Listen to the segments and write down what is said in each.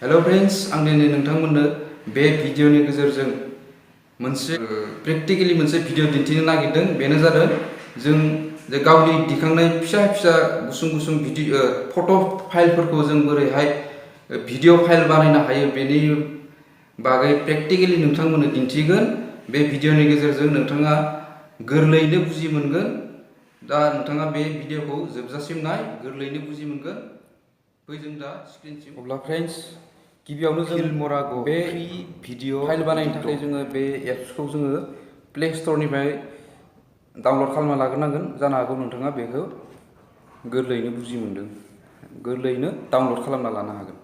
Hello friends, आं दिनै नोंथांमोननो बे भिडिअनि गेजेरजों मोनसे प्रेक्टिकली मोनसे भिडिअ दिन्थिनो नागिरदों। बेनो जादों जों जे गावनि दिखांनाय फिसा फिसा गुसुं गुसुं भिडिअ फट' फाइलफोरखौ जों बोरैहाय भिडिअ फाइल बानायनो हायो बेनि बागै प्रेक्टिकली नोंथांमोननो दिन्थिगोन। बे भिडिअनि गेजेरजों नोंथाङा गोरलैयैनो बुजि मोनगोन। दा नोंथाङा बे भिडिअखौ जोबजासिम नाय, गोरलैयैनो बुजि मोनगोन। फैजों दा स्क्रिनसिम। अब्ला फ्रेंड्स, गिबियावनो जों फिल्मरागो बे भिडिअ फाइल बानायनो थाखाय जोङो बे एप्सखौ जोङो प्ले स्ट'रनिफ्राय डाउनल'ड खालामना लाग्रोनांगोन। जानो हागौ नोंथाङा बेखौ गोरलैयैनो बुजि मोनदों, गोरलैयैनो डाउनल'ड खालामना लानो हागोन।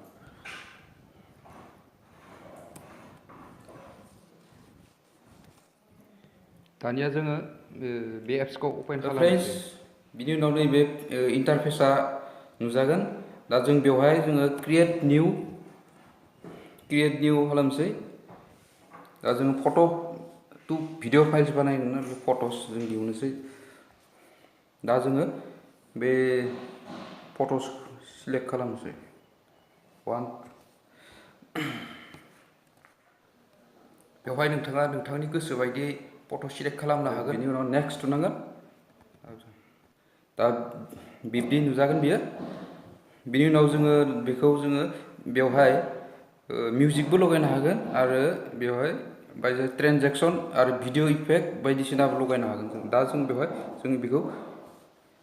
दानिया जोङो बे एप्सखौ अपेन खालामो। फ्रेंड्स, बिनि उनाव नैबे इन्टारफेसआ नुजागोन। दा जों बेवहाय जोङो क्रिएट निउ खालामसै। दा जों फट' टु भिडिअ फाइल्स बानायगोन ना, फट'स जों दिहुननोसै। दा जोङो बे फट'स सिलेक्ट खालामनोसै। बेवहाय नोंथाङा नोंथांनि गोसो बायदियै फट' सिलेक्ट खालामनो हागोन। बेनि उनाव नेक्स्ट थुनांगोन। दा बिब्दि नुजागोन बियो। बिनि उनाव जोङो बेखौ बेवहाय मिउजिकबो लगायनो हागोन आरो बेवहाय बायदि ट्रेन्जेकसन आरो भिडिअ इफेक्ट बायदिसिनाबो लगायनो हागोन। दा जों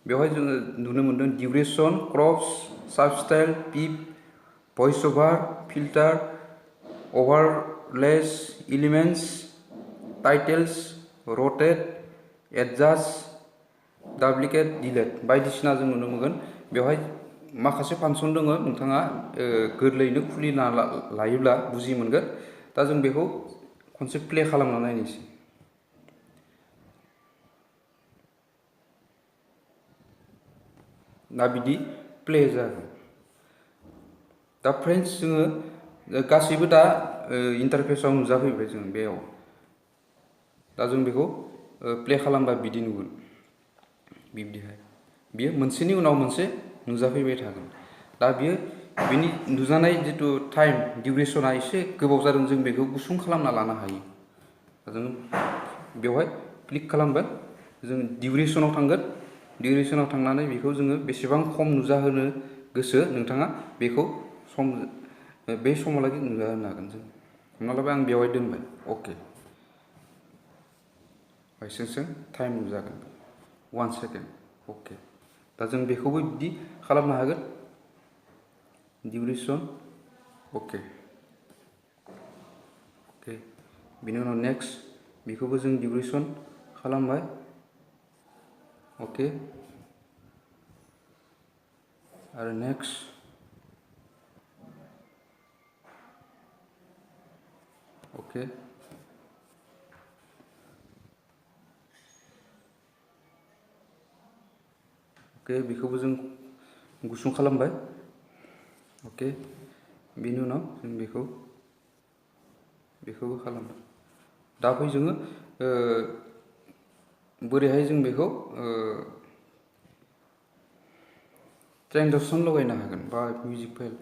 बेवहाय जोङो नुनो मोनदों duration, crops, substyle, PIP, voice over, filter, overlays, elements, titles, rotate, adjust, duplicate, delete बायदिसिना जों नुनो मोनगोन। बेवहाय माखासे फांसन दङ, नोंथाङा गोरलैयैनो खुलिना लायोब्ला बुजि मोनगोन। दा जों बेखौ खनसे प्ले खालामना नायनोसै। दा बिदि प्ले जागोन। दा फ्रेन्ड्स, जोङो गासैबो दा इन्टारफेसआव नुजाफैबाय जों बेयाव। दा जों बेखौ प्ले खालामबा बिदि नुगोन। बिब्दिहाय बियो मोनसेनि उनाव मोनसे नुजाफैबाय थागोन। दा बिनि नुजानाय जिथु टाइम डिउरेसना एसे गोबाव जादों, जों बेखौ गुसुं खालामना लानो हायो। जों बेवहाय क्लिक खालामगोन, जों डिउरेसनाव थांगोन। डिउरेसनाव थांनानै बेखौ जोङो बेसेबां खम नुजाहोनो गोसो नोंथाङा बेखौ बे समावलागै नुजाहोनो हागोन। जों हमना लाबाय आं बेवहाय दोनबाय, अके। बायसान्सजों टाइम नुजागोन 1 सेकेन्ड, अके। दा जों बेखौबो बिदि खालामनो हागोन। डिउरेसन, अके। बिनि उनाव नेक्स्ट, बेखौबो जों डिउरेसन खालामबाय, अके। आरो नेक्स्ट, अके। बेखौबो जों गुसुं खालामबाय, अके। बेनि उनाव जों बेखौबो खालामबाय। दा फै जोङो बोरैहाय जों बेखौ ट्रेन्जेकसन लगायनो हागोन बा मिउजिक फाइल।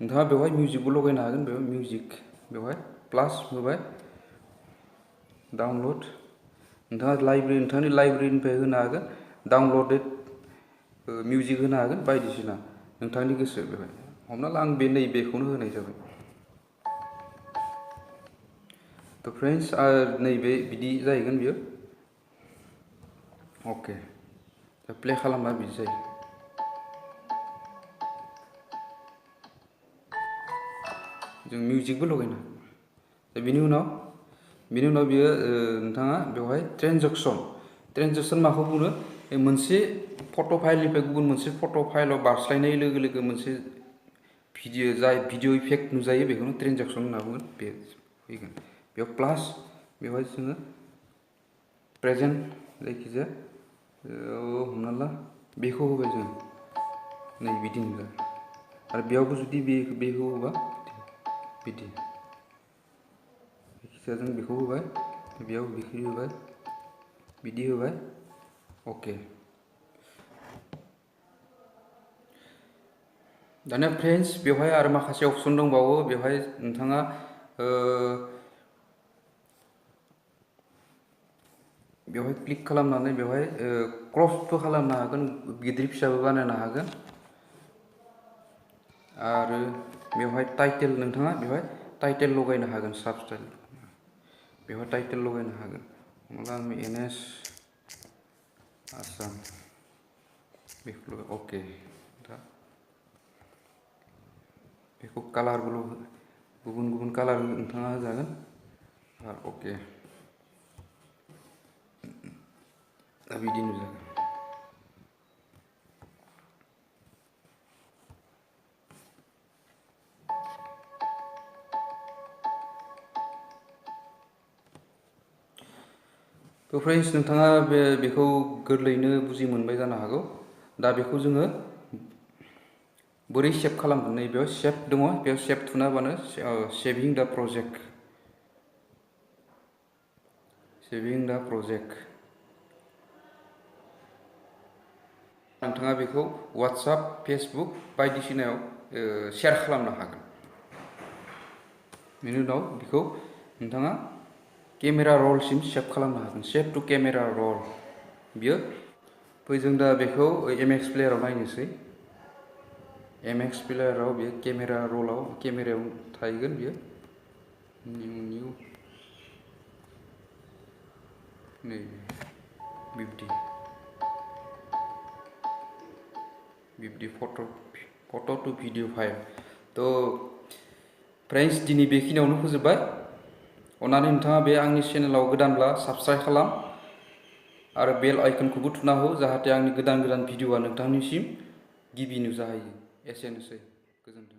नोंथाङा बेवहाय मिउजिकबो लगायनो हागोन। बेवहाय मिउजिक, बेवहाय प्लास होबाय, डाउनलड। नोंथाङा नोंथांनि लाइब्रेरिनिफ्राय होनो हागोन, डाउनलडेड मिउजिक होनो हागोन, बायदिसिना नोंथांनि गोसो। बेवहाय हमना ला आं नैबेखौनो होनाय जाबाय। थ' फ्रेन्ड्स, नैबे बिदि जाहैगोन बियो, अके। दा प्ले खालामबा बिदि जायो। जों मिउजिकबो लगायनो हागोन। दा बिनि उनाव बियो नोंथाङा बेवहाय ट्रेन्जेकसन माखौ बुङो? मोनसे फट' फाइलनिफ्राय गुबुन मोनसे फट' फाइलाव बारस्लायनाय लोगो लोगो मोनसे भिडिअ इफेक्ट नुजायो, बेखौनो ट्रेन्जेकसन होनना बुङो। बे फैगोन बेयाव प्लास, बेवहाय जोङो प्रेजेन्ट जायखिजाया हमना ला बेखौ होबाय जों, नै बिदि नुगोन। आरो बेयावबो जुदि बेखौ होबा बिदि, जायखिजाया जों बेखौ होबाय, बेयाव बेखौ होबाय, बिदि होबाय, अके। दानिया फ्रेन्ड्स बेवहाय आरो माखासे अपसन दंबावो बेवहाय नोंथाङा बेवहाय क्लिक खालामनानै बेवहाय क्रपबो खालामनो हागोन गिदिर फिसाबो बानायनो हागोन आरो बेवहाय टाइटेल नोंथाङा बेवहाय टाइटेल लगायनो हागोन साबटाइटेल बेवहाय टाइटेल लगायनो हागोन हमना ला NS आसाम बेखौ अके दा बेखौ कालारबो गुबुन गुबुन कालार नोंथाङा होजागोन आरो अके दा बिदि नुजागोन थ' फ्रेन्ड्स नोंथाङा बेखौ गोरलैयैनो बुजि मोनबाय जानो हागौ दा बेखौ जोङो बोरै सेभ खालामगोन नैबेयाव सेभ दङ बेयाव सेभ थुना होबानो सेभिं दा प्रजेक्ट नोंथाङा बेखौ वाट्सएप फेसबुक बायदिसिनायाव शेयार खालामनो हागोन बेनि उनाव बेखौ नोंथाङा केमेरा रलसिम सेभ खालामनो हागोन सेभ टु केमेरा रल बियो जों दा बेखौ MX प्लेयाराव नायनोसै MX प्लेयाराव बेयो केमेरा रलाव केमेरायाव थाहैगोन बियो निउ नै बिब्दि फट' टु भिडिअ फाइल थ' फ्रेन्ड्स दिनै बेखिनियावनो फोजोबबाय अन्नानै नोंथाङा बे आंनि चेनेलाव गोदानब्ला साबस्क्राइब खालाम आरो बेल आइकनखौबो थुना हो जाहाथे आंनि गोदान भिडिअआ नोंथांनिसिम गिबि नुजाहैयो एसेनोसै गोजोन्थों